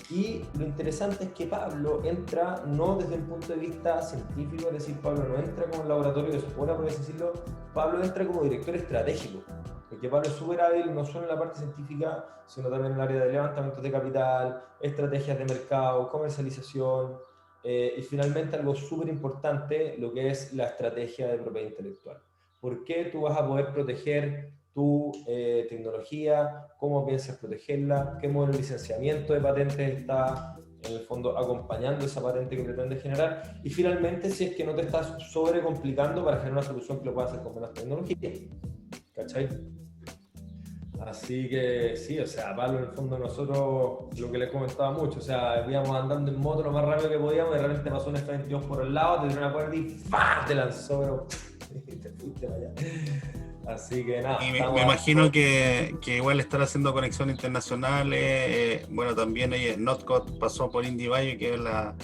Y lo interesante es que Pablo entra no desde el punto de vista científico, es decir, Pablo no entra como un laboratorio de Espora, por así decirlo, Pablo entra como director estratégico, porque Pablo es súper hábil no solo en la parte científica, sino también en el área de levantamiento de capital, estrategias de mercado, comercialización, y finalmente algo súper importante, lo que es la estrategia de propiedad intelectual. ¿Por qué tú vas a poder proteger tu tecnología? ¿Cómo piensas protegerla? ¿Qué modelo de licenciamiento de patentes está en el fondo acompañando esa patente que pretendes generar? Y finalmente, si es que no te estás sobrecomplicando para generar una solución que lo pueda hacer con menos tecnología. ¿Cachai? Así que sí, o sea, Pablo, en el fondo nosotros, lo que les comentaba mucho, o sea, íbamos andando en moto lo más rápido que podíamos y de repente pasó un F-22 por el lado, te dio una cuerda y ¡fah! Te lanzó, pero y te fuiste allá. Así que nada. Y me imagino que igual estar haciendo conexiones internacionales, bueno, también Notco pasó por IndieBio, que es la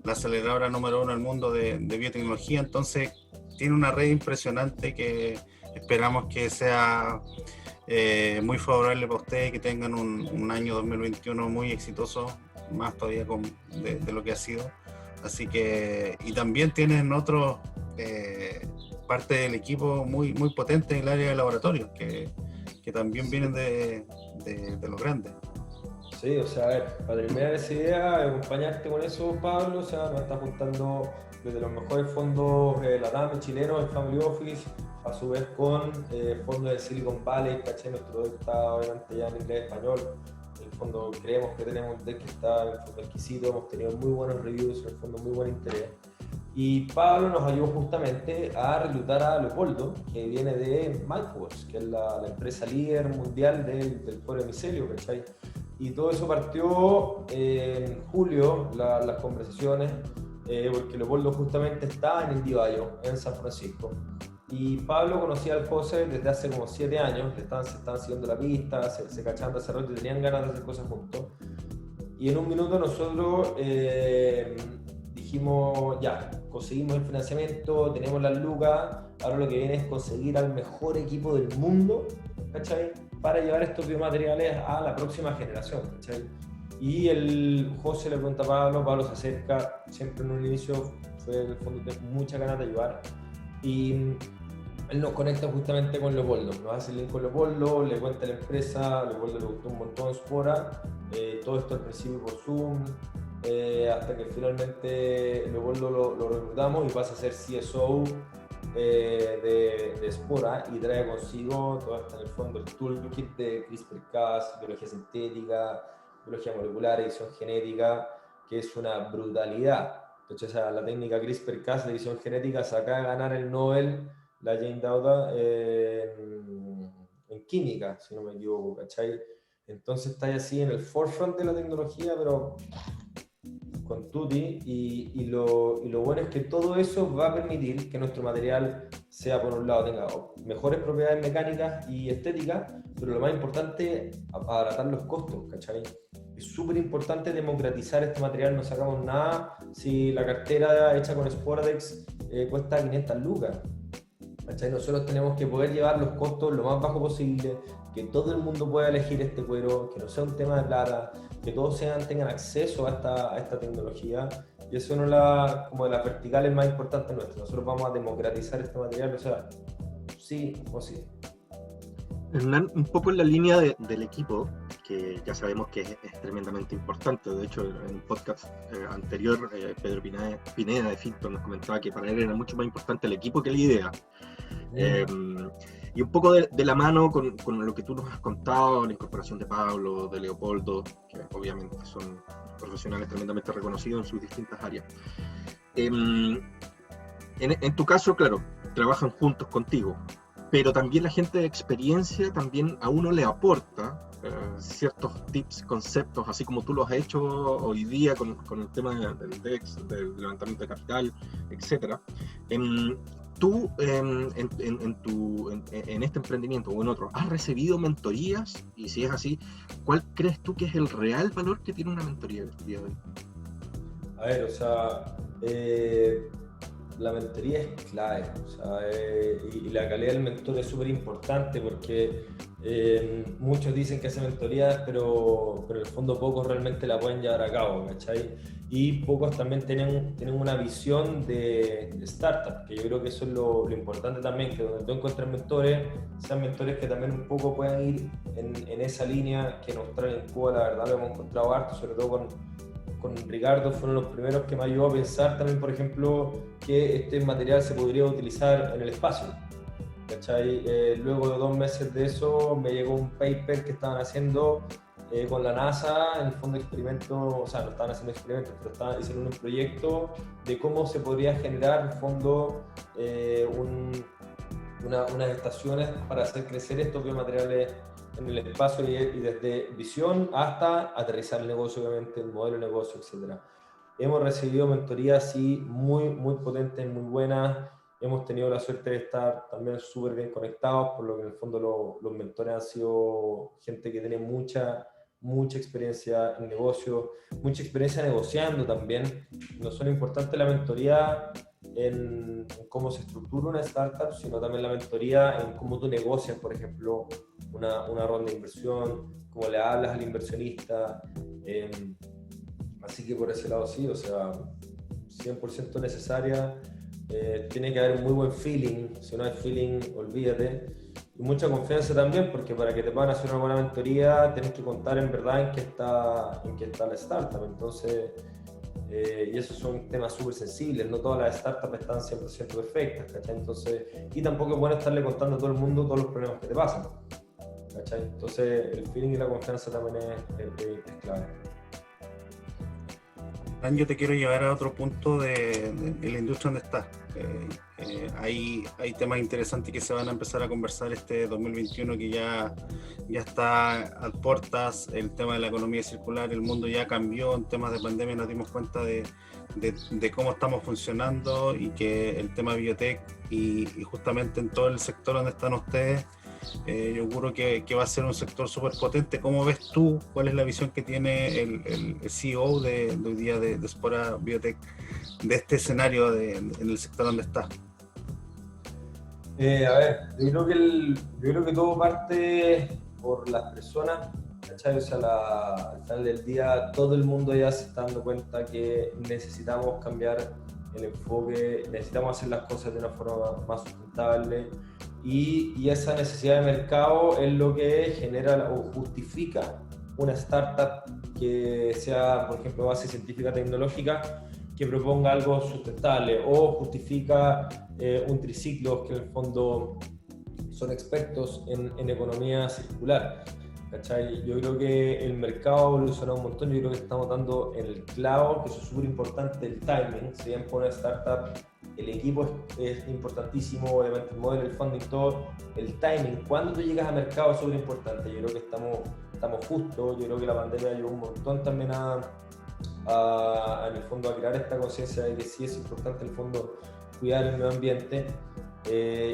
aceleradora número 1 del mundo de biotecnología, entonces tiene una red impresionante que esperamos que sea muy favorable para ustedes, que tengan un año 2021 muy exitoso, más todavía de lo que ha sido. Así que, y también tienen otros parte del equipo muy, muy potente en el área de laboratorio, que también vienen de los grandes. Sí, o sea, a ver, para terminar esa idea, acompañarte con eso, Pablo, o sea, nos está juntando desde los mejores fondos LATAM y chilenos, el Family Office, a su vez con fondos de Silicon Valley, ¿cachai? Nuestro deck está obviamente ya en inglés y español. En el fondo creemos que tenemos un deck que está en el fondo exquisito, hemos tenido muy buenos reviews, en el fondo muy buen interés. Y Pablo nos ayudó justamente a reclutar a Leopoldo, que viene de Microworks, que es la empresa líder mundial del cuero de micelio, ¿cachai? Y todo eso partió en julio, las conversaciones, porque Leopoldo justamente está en Indio, en San Francisco. Y Pablo conocía al José desde hace como 7 años, se estaban siguiendo la pista, se cachaban de hace rato y tenían ganas de hacer cosas juntos. Y en un minuto nosotros dijimos, ya, conseguimos el financiamiento, tenemos las lucas, ahora lo que viene es conseguir al mejor equipo del mundo, ¿cachai? Para llevar estos biomateriales a la próxima generación, ¿cachai? Y el José le pregunta a Pablo se acerca, siempre en un inicio fue en el fondo de muchas ganas de ayudar, y él nos conecta justamente con Leopoldo, nos hace el link con Leopoldo, le cuenta la empresa, Leopoldo le gustó un montón Spora, todo esto al principio por Zoom, hasta que finalmente Leopoldo lo reclutamos y pasa a ser CSO de Spora y trae consigo todo hasta en el fondo el toolkit de CRISPR-Cas, biología sintética, biología molecular, edición genética, que es una brutalidad. Entonces, la técnica CRISPR-Cas de edición genética se acaba de ganar el Nobel la Jane Dauda en química, si no me equivoco, ¿cachai? Entonces está así en el forefront de la tecnología, pero con tutti, y lo bueno es que todo eso va a permitir que nuestro material sea, por un lado, tenga mejores propiedades mecánicas y estéticas, pero lo más importante, abaratar los costos, ¿cachai? Es súper importante democratizar este material, no sacamos nada si la cartera hecha con Sporadex cuesta 500 lucas. ¿Cachai? Nosotros tenemos que poder llevar los costos lo más bajo posible, que todo el mundo pueda elegir este cuero, que no sea un tema de plata, que todos tengan acceso a esta tecnología, y eso es una como de las verticales más importantes nuestras. Nosotros vamos a democratizar este material, o sea, sí o sí. Hernán, un poco en la línea del equipo, que ya sabemos que es tremendamente importante. De hecho, en un podcast anterior, Pedro Pineda de Finton nos comentaba que para él era mucho más importante el equipo que la idea. Y un poco de la mano con lo que tú nos has contado, la incorporación de Pablo, de Leopoldo, que obviamente son profesionales tremendamente reconocidos en sus distintas áreas. En tu caso, claro, trabajan juntos contigo, pero también la gente de experiencia también a uno le aporta ciertos tips, conceptos, así como tú lo has hecho hoy día con el tema del DEX, del levantamiento de capital, etc. ¿Tú en este emprendimiento o en otro has recibido mentorías? Y si es así, ¿cuál crees tú que es el real valor que tiene una mentoría el día de hoy? A ver, o sea, la mentoría es clave, o sea, y la calidad del mentor es súper importante porque muchos dicen que hacen mentorías, pero en el fondo pocos realmente la pueden llevar a cabo, ¿cachai? Y pocos también tienen una visión de startup, que yo creo que eso es lo importante también, que donde tú encuentres mentores, sean mentores que también un poco puedan ir en esa línea, que en Australia y en Cuba la verdad lo hemos encontrado harto, sobre todo con Ricardo, fueron los primeros que me ayudó a pensar también, por ejemplo, que este material se podría utilizar en el espacio, ¿cachai? Luego de 2 meses de eso me llegó un paper que estaban haciendo con la NASA, en el fondo de experimento, o sea, no estaban haciendo experimentos, pero hicieron un proyecto de cómo se podría generar, en el fondo, unas estaciones para hacer crecer estos biomateriales en el espacio y desde visión hasta aterrizar el negocio, obviamente, el modelo de negocio, etc. Hemos recibido mentorías así muy, muy potentes, muy buenas. Hemos tenido la suerte de estar también súper bien conectados, por lo que en el fondo los mentores han sido gente que tiene mucha mucha experiencia en negocio, mucha experiencia negociando también. No solo es importante la mentoría en cómo se estructura una startup, sino también la mentoría en cómo tú negocias, por ejemplo, una ronda de inversión, cómo le hablas al inversionista. Así que por ese lado sí, o sea, 100% necesaria. Tiene que haber un muy buen feeling. Si no hay feeling, olvídate. Y mucha confianza también, porque para que te puedan hacer una buena mentoría tienes que contar en verdad en qué está la startup. Entonces, y esos son temas súper sensibles. No todas las startups están 100% perfectas, ¿cachai? Entonces, y tampoco es bueno estarle contando a todo el mundo todos los problemas que te pasan, ¿cachai? Entonces, el feeling y la confianza también es clave. Yo te quiero llevar a otro punto de la industria donde estás. Hay temas interesantes que se van a empezar a conversar este 2021, que ya está a puertas. El tema de la economía circular, el mundo ya cambió. En temas de pandemia nos dimos cuenta de cómo estamos funcionando, y que el tema biotech y justamente en todo el sector donde están ustedes, yo juro que va a ser un sector súper potente. ¿Cómo ves tú? ¿Cuál es la visión que tiene el CEO de hoy día de Spora Biotech de este escenario en el sector donde está? A ver, yo creo que todo parte por las personas, ¿cachai? O sea, al final del día todo el mundo ya se está dando cuenta que necesitamos cambiar el enfoque, necesitamos hacer las cosas de una forma más sustentable. Y esa necesidad de mercado es lo que genera o justifica una startup que sea, por ejemplo, base científica tecnológica, que proponga algo sustentable, o justifica un triciclo, que en el fondo son expertos en economía circular, ¿cachai? Yo creo que el mercado ha evolucionado un montón. Yo creo que estamos dando en el clavo, que eso es súper importante, el timing. Si bien por una startup el equipo es importantísimo, obviamente el modelo, el funding, todo, el timing, cuando tú llegas a mercado es súper importante. Yo creo que estamos justos. Yo creo que la pandemia ayudó un montón también en el fondo a crear esta conciencia de que sí es importante en el fondo cuidar el medio ambiente,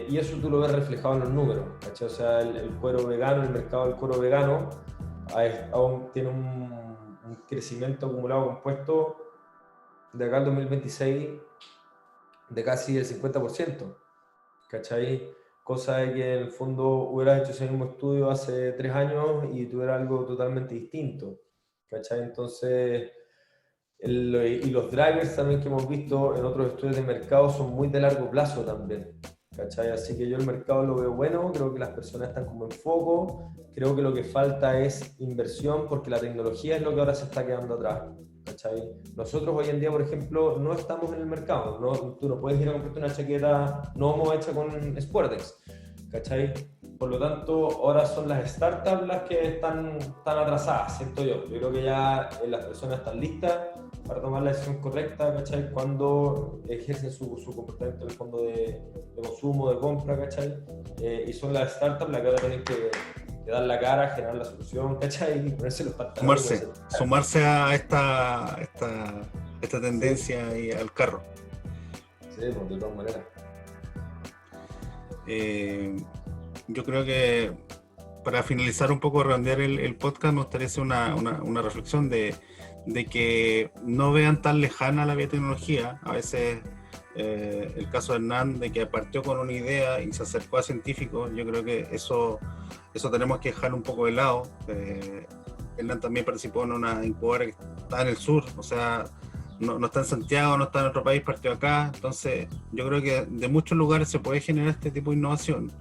y eso tú lo ves reflejado en los números, ¿cachai? O sea, el cuero vegano, el mercado del cuero vegano aún tiene un crecimiento acumulado compuesto de acá al 2026 de casi el 50%, ¿cachai? Cosa de que en el fondo hubieras hecho ese mismo estudio hace 3 años y tuviera algo totalmente distinto, ¿cachai? Entonces, y los drivers también que hemos visto en otros estudios de mercado son muy de largo plazo también, ¿cachai? Así que yo el mercado lo veo bueno, creo que las personas están como en foco, creo que lo que falta es inversión, porque la tecnología es lo que ahora se está quedando atrás, ¿cachai? Nosotros hoy en día, por ejemplo, no estamos en el mercado, tú no puedes ir a comprarte una chaqueta Nomo hecha con Sportex, ¿cachai? Por lo tanto, ahora son las startups las que están atrasadas, siento yo. Yo creo que ya las personas están listas para tomar la decisión correcta, ¿cachai? Cuando ejercen su comportamiento en el fondo de consumo, de compra, ¿cachai? Y son las startups las que ahora tienen que dar la cara, generar la solución, ¿cachai? Y ponerse los pantalones. Sumarse a esta tendencia, sí, y al carro. Sí, pues, de todas maneras. Yo creo que para finalizar un poco, redondear el podcast, me gustaría hacer una reflexión de que no vean tan lejana la biotecnología. A veces el caso de Hernán, de que partió con una idea y se acercó a científicos, yo creo que eso tenemos que dejarlo un poco de lado. Hernán también participó en una incubadora que está en el sur, o sea, no está en Santiago, no está en otro país, partió acá. Entonces yo creo que de muchos lugares se puede generar este tipo de innovación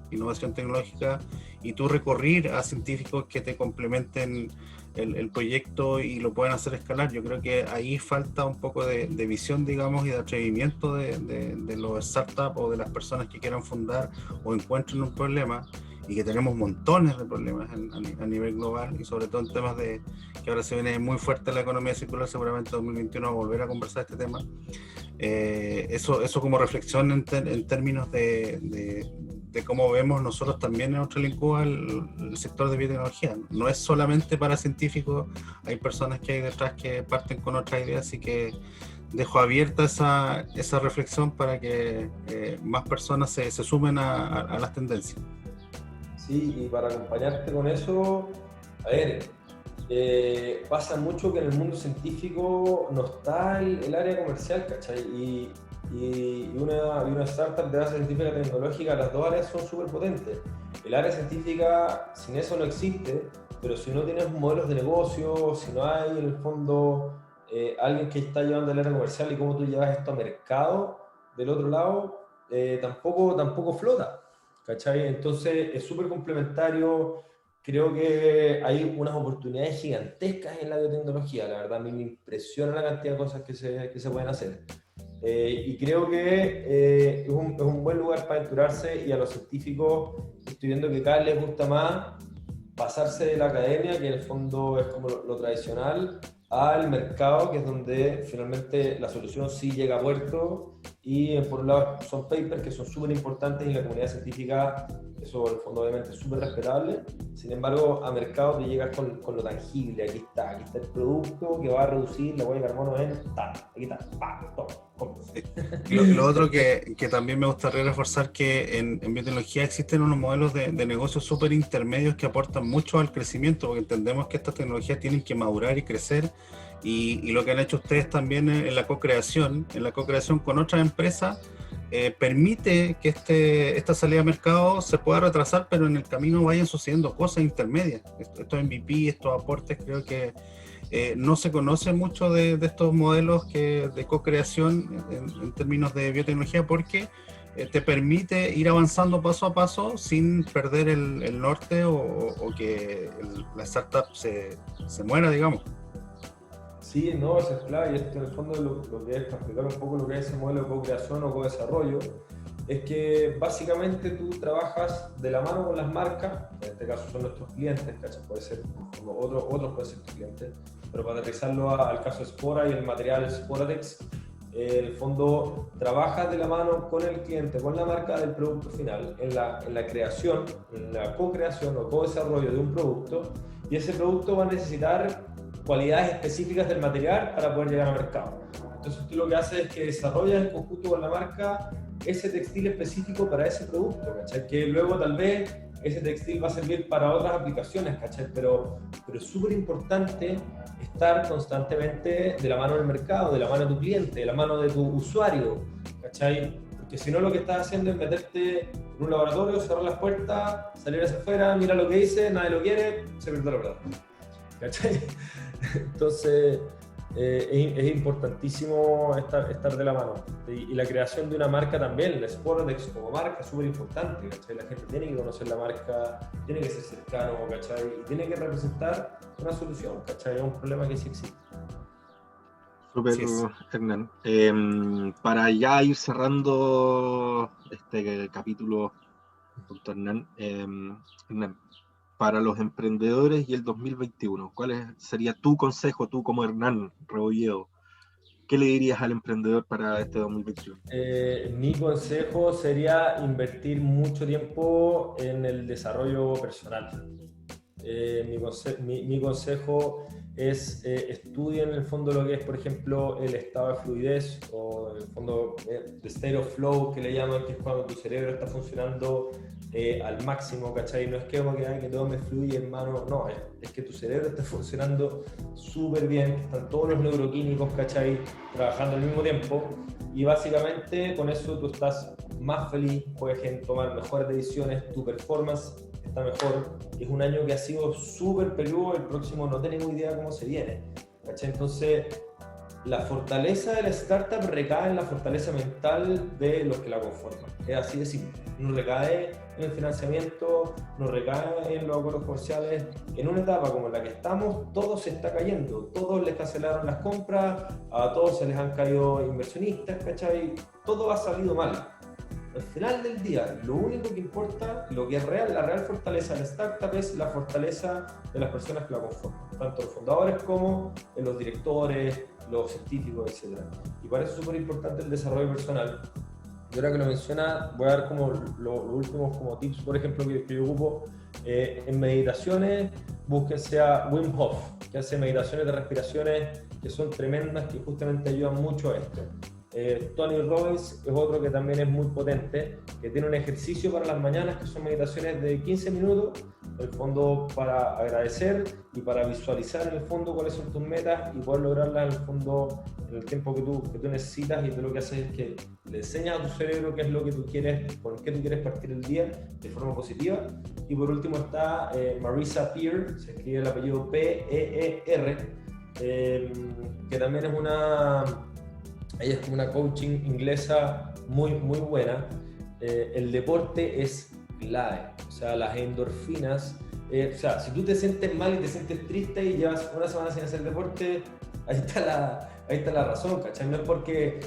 tecnológica, y tú recurrir a científicos que te complementen el proyecto y lo pueden hacer escalar. Yo creo que ahí falta un poco de visión, digamos, y de atrevimiento de los startups o de las personas que quieran fundar o encuentren un problema, y que tenemos montones de problemas a nivel global, y sobre todo en temas de que ahora se viene muy fuerte la economía circular. Seguramente en 2021 vamos a volver a conversar este tema. Eso como reflexión en términos de cómo vemos nosotros también en nuestra Incuba el sector de biotecnología. No es solamente para científicos, hay personas que hay detrás que parten con otras ideas, así que dejo abierta esa reflexión para que más personas se sumen a las tendencias. Sí, y para acompañarte con eso, a ver, pasa mucho que en el mundo científico no está el área comercial, ¿cachai? Y una startup de base científica y tecnológica, las dos áreas son súper potentes. El área científica, sin eso no existe, pero si no tienes modelos de negocio, si no hay en el fondo alguien que está llevando el área comercial y cómo tú llevas esto a mercado del otro lado, tampoco flota, ¿cachai? Entonces es súper complementario. Creo que hay unas oportunidades gigantescas en la biotecnología. La verdad, a mí me impresiona la cantidad de cosas que se pueden hacer. Y creo que es un buen lugar para aventurarse, y a los científicos estoy viendo que cada vez les gusta más pasarse de la academia, que en el fondo es como lo tradicional, al mercado, que es donde finalmente la solución sí llega a puerto. Y por un lado son papers que son súper importantes, y la comunidad científica, eso en el fondo obviamente es súper respetable. Sin embargo, a mercado te llegas con lo tangible. Aquí está el producto que va a reducir la huella de carbono en aquí está, Lo otro que también me gustaría reforzar, que en biotecnología existen unos modelos de negocio súper intermedios que aportan mucho al crecimiento, porque entendemos que estas tecnologías tienen que madurar y crecer, y lo que han hecho ustedes también en la co-creación con otras empresas, permite que esta salida al mercado se pueda retrasar, pero en el camino vayan sucediendo cosas intermedias. Estos MVP, estos aportes, creo que no se conoce mucho de estos modelos de co-creación en términos de biotecnología, porque te permite ir avanzando paso a paso sin perder el norte o que la startup se muera, digamos. Sí, no, eso es clave, y esto en el fondo lo que es, para explicar un poco lo que es ese modelo de co-creación o co-desarrollo, es que básicamente tú trabajas de la mano con las marcas, en este caso son nuestros clientes, ¿cachai? Puede ser como otros pueden ser tus clientes, pero para aterrizarlo al caso de Spora y el material Sporatex, en el fondo trabajas de la mano con el cliente, con la marca del producto final, en la creación, en la co-creación o co-desarrollo de un producto, y ese producto va a necesitar cualidades específicas del material para poder llegar al mercado. Entonces tú lo que haces es que desarrollas en conjunto con la marca ese textil específico para ese producto, ¿cachai? Que luego tal vez ese textil va a servir para otras aplicaciones, ¿cachai? Pero es súper importante estar constantemente de la mano del mercado, de la mano de tu cliente, de la mano de tu usuario, ¿cachai? Porque si no, lo que estás haciendo es meterte en un laboratorio, cerrar las puertas, salir hacia afuera, mira lo que dice, nadie lo quiere, se pierde la verdad, ¿cachai? Entonces es importantísimo estar de la mano, y la creación de una marca también. La Sporatex como marca es súper importante, ¿cachai? La gente tiene que conocer la marca, tiene que ser cercano, ¿cachai? Y tiene que representar una solución, ¿cachai? Es un problema que sí existe. Súper, sí, Hernán. Para ya ir cerrando este capítulo, doctor Hernán, para los emprendedores y el 2021, ¿cuál sería tu consejo, tú como Hernán Rebolledo? ¿Qué le dirías al emprendedor para este 2021? Mi consejo sería invertir mucho tiempo en el desarrollo personal. Mi consejo es estudien en el fondo lo que es, por ejemplo, el estado de fluidez, o en el fondo the state of flow, que le llaman, que es cuando tu cerebro está funcionando al máximo, ¿cachai? No es que todo me fluye, hermano, no, es que tu cerebro está funcionando súper bien, que están todos los neuroquímicos, ¿cachai? Trabajando al mismo tiempo, y básicamente con eso tú estás más feliz, puedes tomar mejores decisiones, tu performance está mejor. Es un año que ha sido súper peludo, el próximo no tenemos idea cómo se viene, ¿cachai? Entonces la fortaleza de la startup recae en la fortaleza mental de los que la conforman. Es así de simple. No recae en el financiamiento, no recae en los acuerdos comerciales. En una etapa como en la que estamos, todo se está cayendo. Todos les cancelaron las compras, a todos se les han caído inversionistas, ¿cachai? Todo ha salido mal. Al final del día, lo único que importa, lo que es real, la real fortaleza de la startup es la fortaleza de las personas que la conforman, tanto los fundadores como los directores, los científicos, etc. Y para eso es súper importante el desarrollo personal. Y ahora que lo menciona, voy a dar como los últimos como tips, por ejemplo, que yo ocupo. En meditaciones, búsquense a Wim Hof, que hace meditaciones de respiraciones que son tremendas, que justamente ayudan mucho a esto. Tony Robbins es otro que también es muy potente, que tiene un ejercicio para las mañanas, que son meditaciones de 15 minutos, en el fondo para agradecer y para visualizar en el fondo cuáles son tus metas y poder lograrlas en el fondo en el tiempo que tú necesitas, y tú lo que haces es que le enseñas a tu cerebro qué es lo que tú quieres, con qué tú quieres partir el día de forma positiva. Y por último está Marisa Peer, se escribe el apellido P-E-E-R, que también es ella es como una coaching inglesa muy buena. El deporte es clave, o sea, las endorfinas, o sea, si tú te sientes mal y te sientes triste y llevas una semana sin hacer deporte, ahí está la razón, ¿cachai? No es porque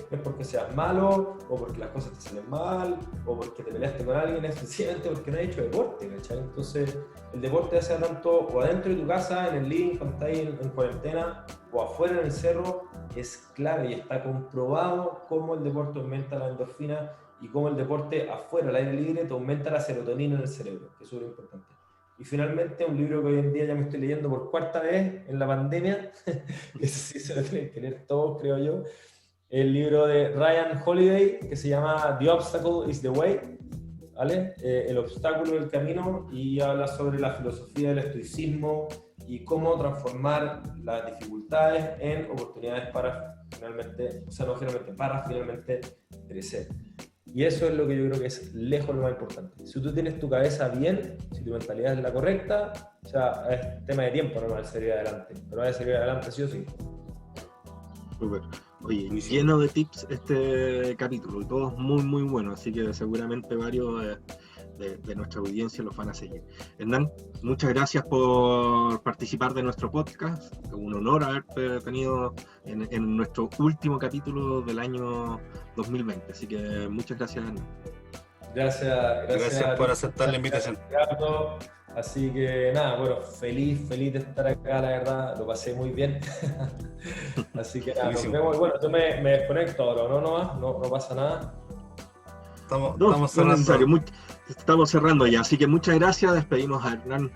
seas malo, o porque las cosas te salen mal, o porque te peleaste con alguien, es sencillamente porque no has hecho deporte, ¿cachai? Entonces, el deporte, ya sea tanto o adentro de tu casa, en el living, cuando estás en cuarentena, o afuera en el cerro, es clave y está comprobado cómo el deporte aumenta la endorfina y cómo el deporte afuera, al aire libre, te aumenta la serotonina en el cerebro, que es súper importante. Y finalmente, un libro que hoy en día ya me estoy leyendo por cuarta vez en la pandemia, que sí se lo tienen que leer todos, creo yo, el libro de Ryan Holiday, que se llama The Obstacle is the Way, ¿vale? El obstáculo del camino, y habla sobre la filosofía del estoicismo y cómo transformar las dificultades en oportunidades para finalmente, o sea, no finalmente, para finalmente crecer. Y eso es lo que yo creo que es lejos lo más importante. Si tú tienes tu cabeza bien, si tu mentalidad es la correcta, o sea, es tema de tiempo nomás salir adelante, pero va a salir adelante sí o sí. Súper. Oye, lleno de tips este capítulo, y todos muy buenos, así que seguramente varios de nuestra audiencia los van a seguir. Hernán, muchas gracias por participar de nuestro podcast. Un honor haberte tenido en nuestro último capítulo del año 2020, así que muchas gracias, Hernán. Gracias por aceptar la invitación. Ricardo. Así que nada, bueno, feliz de estar acá, la verdad, lo pasé muy bien. Así que nada, nos vemos. Bueno, yo me desconecto ahora, no pasa nada. Estamos cerrando. Estamos cerrando ya, así que muchas gracias. Despedimos a Hernán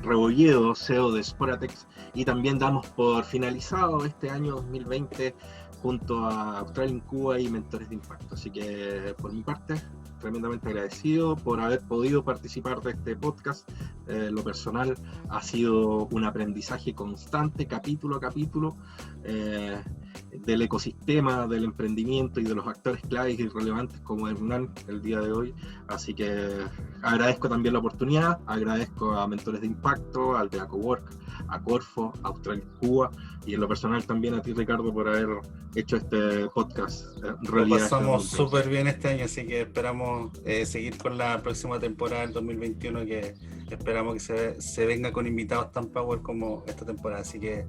Rebolledo, CEO de Sporatex, y también damos por finalizado este año 2020 junto a Australia Incuba y Mentores de Impacto. Así que por mi parte, tremendamente agradecido por haber podido participar de este podcast. Lo personal ha sido un aprendizaje constante, capítulo a capítulo, del ecosistema, del emprendimiento y de los actores claves y relevantes como Hernán el día de hoy. Así que agradezco también la oportunidad, agradezco a Mentores de Impacto, al de Cowork, a Corfo, a Australia Cuba, y en lo personal también a ti, Ricardo, por haber hecho este podcast. Lo pasamos súper bien este año, así que esperamos seguir con la próxima temporada del 2021, que esperamos que se venga con invitados tan power como esta temporada, así que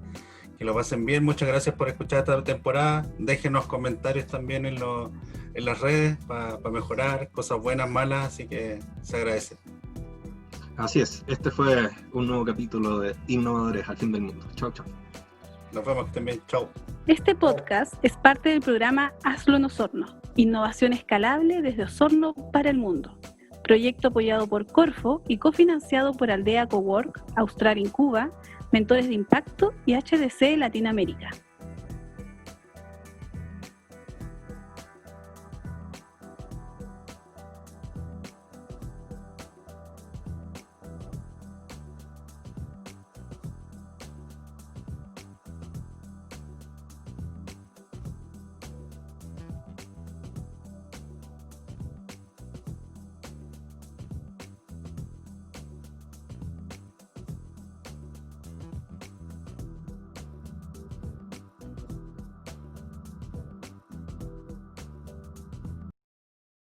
lo pasen bien. Muchas gracias por escuchar esta temporada. Déjenos comentarios también en las redes para mejorar, cosas buenas, malas, así que se agradece. Así es, este fue un nuevo capítulo de Innovadores al Fin del Mundo. Chau. Nos vemos, que estén bien. Chau. Este podcast es parte del programa Hazlo en Osorno, innovación escalable desde Osorno para el mundo. Proyecto apoyado por Corfo y cofinanciado por Aldea Cowork, Australia Incuba, Mentores de Impacto y HDC Latinoamérica.